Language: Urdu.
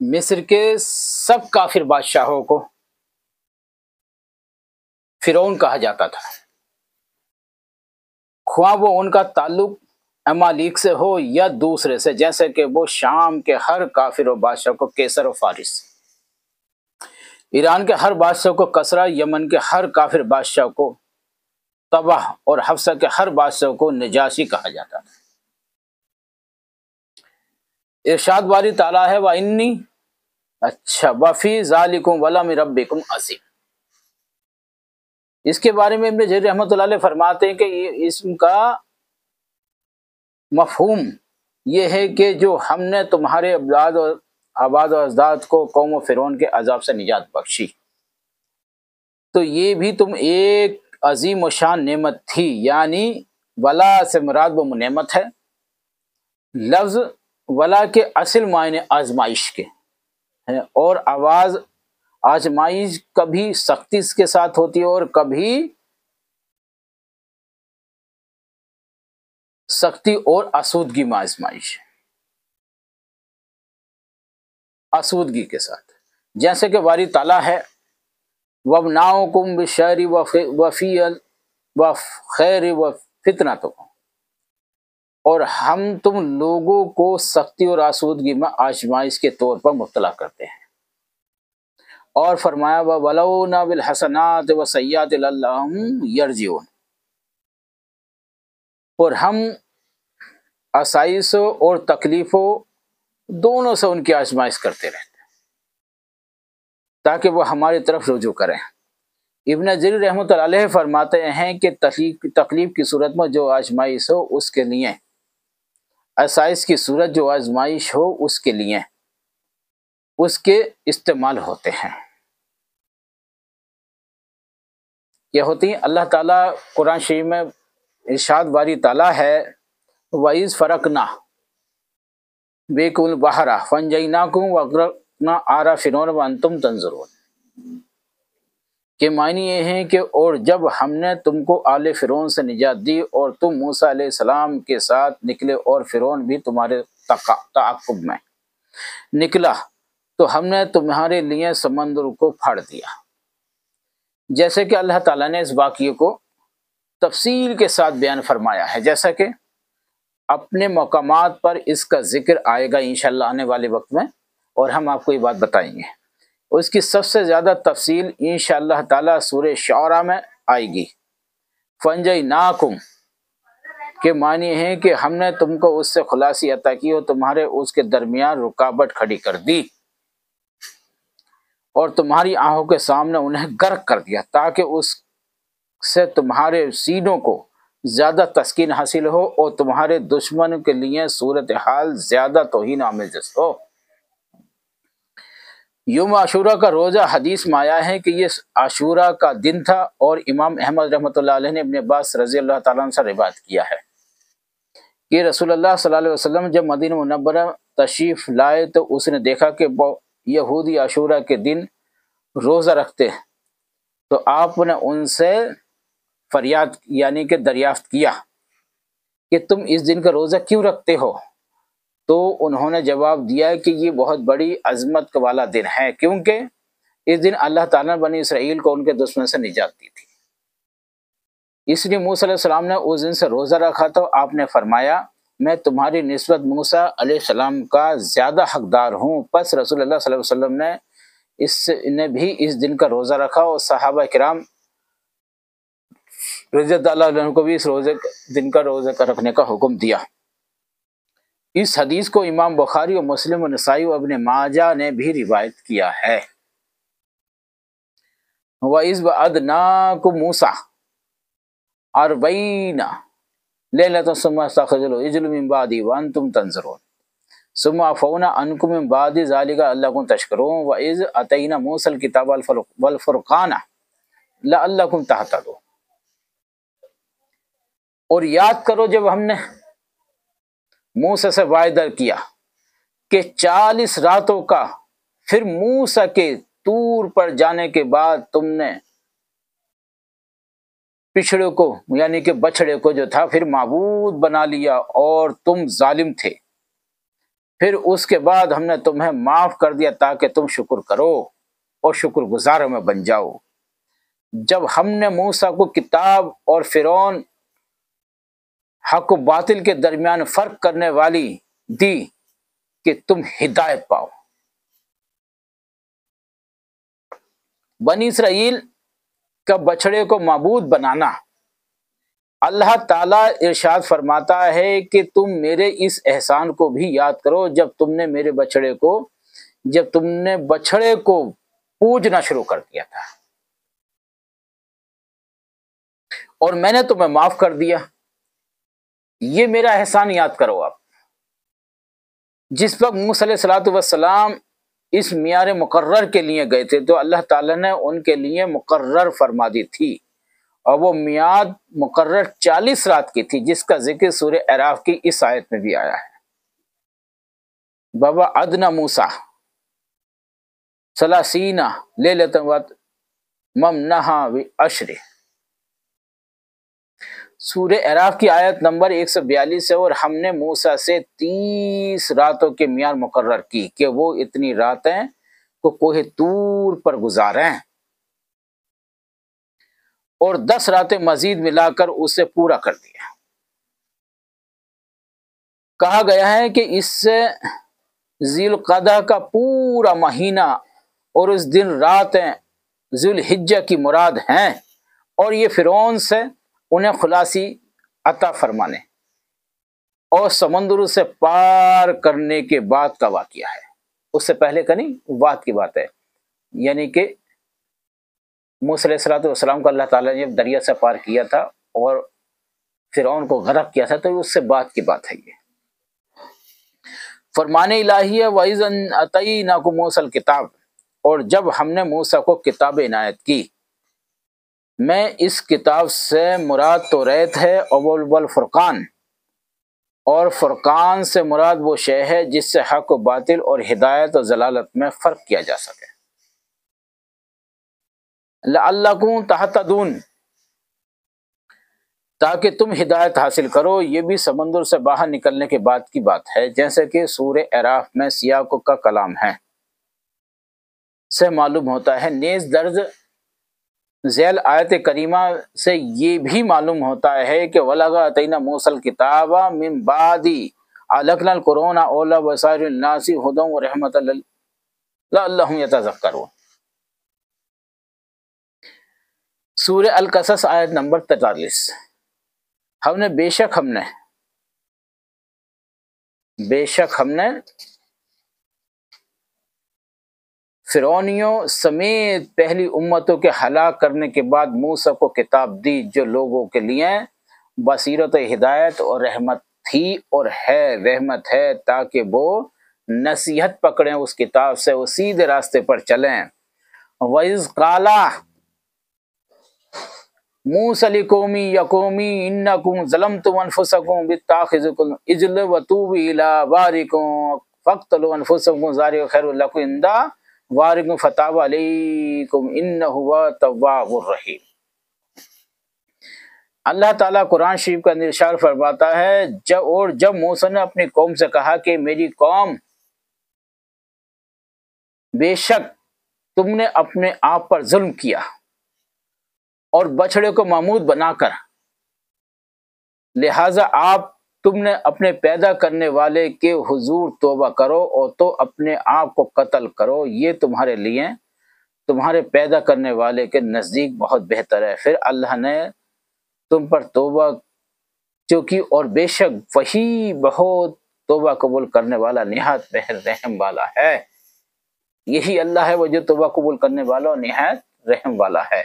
مصر کے سب کافر بادشاہوں کو فرعون کہا جاتا تھا، خواہ وہ ان کا تعلق امالیک سے ہو یا دوسرے سے، جیسے کہ وہ شام کے ہر کافر و بادشاہ کو کیسر و فارس، ایران کے ہر بادشاہ کو کسرا، یمن کے ہر کافر بادشاہ کو تباہ اور حفصہ کے ہر بادشاہ کو نجاشی کہا جاتا تھا۔ ارشاد باری تعالیٰ ہے وَإِنِّي وَفِي ذَلِكُمْ وَلَمِ رَبِّكُمْ عَظِيمٌ۔ اس کے بارے میں ابن جریر رحمۃ اللہ علیہ فرماتے ہیں کہ یہ اسم کا مفہوم یہ ہے کہ جو ہم نے تمہارے آباد و اجداد کو قوم و فرعون کے عذاب سے نجات بخشی، تو یہ بھی تم ایک عظیم و شان نعمت تھی، یعنی ولا سے مراد وہ نعمت ہے۔ لفظ ولا کے اصل معنی آزمائش کے ہیں، اور آواز آزمائش کبھی سختی کے ساتھ ہوتی ہے اور کبھی سختی اور آسودگی میں آزمائش، آسودگی کے ساتھ، جیسے کہ باری تعالیٰ ہے وَابْنَاؤُكُمْ بِالشَّرِّ وَخَيْرِ وَفِتْنَتُكُمْ، اور ہم تم لوگوں کو سختی اور آسودگی میں آزمائش کے طور پر مبتلا کرتے ہیں۔ اور فرمایا وَبَلَوْنَا بِالْحَسَنَاتِ وَالسَّيِّئَاتِ لَعَلَّهُمْ يَرْجِعُونَ، اور ہم آسائشوں اور تکلیفوں دونوں سے ان کی آزمائش کرتے رہتے ہیں تاکہ وہ ہماری طرف رجوع کریں۔ ابن جریر رحمۃ اللہ علیہ فرماتے ہیں کہ تکلیف کی صورت میں جو آزمائش ہو اس کے لیے، آسائش کی صورت جو آزمائش ہو اس کے لیے اس کے استعمال ہوتے ہیں۔ یہ ہوتی ہیں اللہ تعالیٰ قرآن شریف میں ارشاد باری تعالیٰ ہے وَإِذْ فَرَقْنَا بِكُمُ الْبَحْرَ فَأَنْجَيْنَاكُمْ وَأَغْرَقْنَا آلَ فِرْعَوْنَ وَأَنْتُمْ تَنظُرُونَ، کہ معنی یہ ہے کہ اور جب ہم نے تم کو آل فرعون سے نجات دی اور تم موسیٰ علیہ السلام کے ساتھ نکلے اور فرعون بھی تمہارے تعاقب میں نکلا، تو ہم نے تمہارے لیے سمندر کو پھاڑ دیا۔ جیسے کہ اللہ تعالیٰ نے اس واقعے کو تفصیل کے ساتھ بیان فرمایا ہے، جیسا کہ اپنے مقامات پر اس کا ذکر آئے گا انشاءاللہ آنے والے وقت میں، اور ہم آپ کو یہ بات بتائیں گے۔ اس کی سب سے زیادہ تفصیل انشاءاللہ تعالیٰ سورہ شعراء میں آئے گی۔ فَأَنْجَيْنَاكُمْ کے معنی ہے کہ ہم نے تم کو اس سے خلاصی عطا کی اور تمہارے اس کے درمیان رکاوٹ کھڑی کر دی اور تمہاری آنکھوں کے سامنے انہیں غرق کر دیا تاکہ اس سے تمہارے سینوں کو زیادہ تسکین حاصل ہو اور تمہارے دشمن کے لیے صورتحال زیادہ توہین آمیز ہو۔ یوم عاشورہ کا روزہ حدیث میں آیا ہے کہ یہ عاشورہ کا دن تھا، اور امام احمد رحمۃ اللہ علیہ نے ابن عباس رضی اللہ تعالیٰ عنہ سے روایت کیا ہے کہ رسول اللہ صلی اللہ علیہ وسلم جب مدینہ منورہ تشریف لائے تو اس نے دیکھا کہ یہودی عاشورہ کے دن روزہ رکھتے، تو آپ نے ان سے فریاد یعنی کہ دریافت کیا کہ تم اس دن کا روزہ کیوں رکھتے ہو؟ تو انہوں نے جواب دیا کہ یہ بہت بڑی عظمت والا دن ہے، کیونکہ اس دن اللہ تعالیٰ نے بنی اسرائیل کو ان کے دشمن سے نجات دی تھی، اس لیے موسیٰ علیہ السلام نے اس دن سے روزہ رکھا۔ تو آپ نے فرمایا میں تمہاری نسبت موسیٰ علیہ السلام کا زیادہ حقدار ہوں۔ پس رسول اللہ صلی اللہ علیہ وسلم نے بھی اس دن کا روزہ رکھا، اور صحابہ کرام رضی اللہ عنہ کو بھی اس دن کا روزہ رکھنے کا حکم دیا۔ اس حدیث کو امام بخاری و مسلم و نسائی و ابن ماجہ نے بھی روایت کیا ہے۔ وَإِذْ وَعَدْنَاكُمْ مُوسَىٰ 40 لَيْلَةً ثُمَّ اتَّخَذْتُمُ الْعِجْلَ مِن بَعْدِهِ وَأَنْتُمْ تَنظُرُونَ ثُمَّ عَفَوْنَا عَنْكُم مِّن بَعْدِ ذَلِكَ لَعَلَّكُمْ تَشْكُرُونَ وَإِذْ آتَيْنَا مُوسَى الْكِتَابَ وَالْفُرْقَانَ لَعَلَّكُمْ تَهْتَدُونَ، اور یاد کرو جب ہم نے موسیٰ سے وعدہ کیا کہ 40 راتوں کا، پھر موسیٰ کے طور پر جانے کے بعد تم نے پچھڑے کو یعنی کہ بچڑے کو جو تھا پھر معبود بنا لیا اور تم ظالم تھے، پھر اس کے بعد ہم نے تمہیں معاف کر دیا تاکہ تم شکر کرو اور شکر گزاروں میں بن جاؤ۔ جب ہم نے موسیٰ کو کتاب اور فرعون حق و باطل کے درمیان فرق کرنے والی دی کہ تم ہدایت پاؤ۔ بنی اسرائیل کا بچھڑے کو معبود بنانا، اللہ تعالیٰ ارشاد فرماتا ہے کہ تم میرے اس احسان کو بھی یاد کرو جب تم نے بچھڑے کو پوجنا شروع کر دیا تھا اور میں نے تمہیں معاف کر دیا۔ یہ میرا احسان یاد کرو آپ۔ جس وقت موسیٰ علیہ الصلوۃ والسلام اس میعار مقرر کے لیے گئے تھے تو اللہ تعالیٰ نے ان کے لیے مقرر فرما دی تھی، اور وہ میعاد مقرر 40 رات کی تھی، جس کا ذکر سورہ اعراف کی اس آیت میں بھی آیا ہے۔ بابا ادنا موسیٰ ثلاثین لیلۃ واتممناہا بعشر، سورہ اعراف کی آیت نمبر 142 ہے، اور ہم نے موسیٰ سے 30 راتوں کے میعاد مقرر کی کہ وہ اتنی راتیں کو کوہ طور پر گزاریں، اور 10 راتیں مزید ملا کر اسے پورا کر دیا۔ کہا گیا ہے کہ اس سے ذی القعدہ کا پورا مہینہ اور اس دن راتیں ذی الحجہ کی مراد ہیں، اور یہ فرعون سے انہیں خلاصی عطا فرمانے اور سمندر سے پار کرنے کے بعد کا واقعہ ہے۔ اس سے پہلے کا نہیں، بعد کی بات ہے، یعنی کہ موسیٰ علیہ الصلوۃ والسلام کو اللہ تعالیٰ نے جب دریا سے پار کیا تھا اور فرعون کو غرق کیا تھا تو اس سے بعد کی بات ہے۔ یہ فرمان الہی ہے، وَإِذْ آتَيْنَاكُم مُوسَى الْكِتَابَ، اور جب ہم نے موسیٰ کو کتاب عنایت کی۔ میں اس کتاب سے مراد توریت ہے اور والفرقان، اور فرقان سے مراد وہ شے ہے جس سے حق و باطل اور ہدایت و ضلالت میں فرق کیا جا سکے۔ لعلکم تہتدون، تاکہ تم ہدایت حاصل کرو۔ یہ بھی سمندر سے باہر نکلنے کے بعد کی بات ہے، جیسے کہ سورہ اعراف میں سیاق کا کلام ہے سے معلوم ہوتا ہے۔ نیز درج ذیل آیت کریمہ سے یہ بھی معلوم ہوتا ہے کہ وَلَقَدْ آتَيْنَا مُوسَى الْكِتَابَ مِن بَعْدِ أَهْلَكْنَا الْقُرُونَ أُولَىٰ بَصَائِرِ لِلنَّاسِ هُدًى وَرَحْمَةً لَعَلَّهُمْ يَتَذَكَّرُونَ، سورہ القصص آیت نمبر 43۔ بے شک ہم نے فرعونیوں سمیت پہلی امتوں کے ہلاک کرنے کے بعد موسیٰ کو کتاب دی جو لوگوں کے لیے بصیرت و ہدایت اور رحمت تھی اور ہے، رحمت ہے تاکہ وہ نصیحت پکڑیں اس کتاب سے، وہ سیدھے راستے پر چلیں۔ وَإِذْ قَالَ مُوسَىٰ لِقَوْمِهِ يَا قَوْمِ إِنَّكُمْ ظَلَمْتُمْ أَنفُسَكُمْ بِاتَّخَاذِكُمُ الْعِجْلَ وَتُوبُوا إِلَىٰ بَارِئِكُمْ فَاقْتُلُوا أَنفُسَكُمْ ذَٰلِكُمْ خَيْرٌ لَكُمْ عِندَ بارئکم فتاب علیکم انہ هو التواب الرحیم۔ اللہ تعالیٰ قرآن شریف کا ارشاد فرماتا ہے، جب موسیٰ نے اپنی قوم سے کہا کہ میری قوم، بے شک تم نے اپنے آپ پر ظلم کیا اور بچھڑے کو معبود بنا کر، لہٰذا تم نے اپنے پیدا کرنے والے کے حضور توبہ کرو اور تو اپنے آپ کو قتل کرو، یہ تمہارے لیے تمہارے پیدا کرنے والے کے نزدیک بہت بہتر ہے۔ پھر اللہ نے تم پر توبہ جو کی، اور بے شک وہی بہت توبہ قبول کرنے والا نہایت مہر رحم والا ہے۔ یہی اللہ ہے وہ جو توبہ قبول کرنے والا اور نہایت رحم والا ہے۔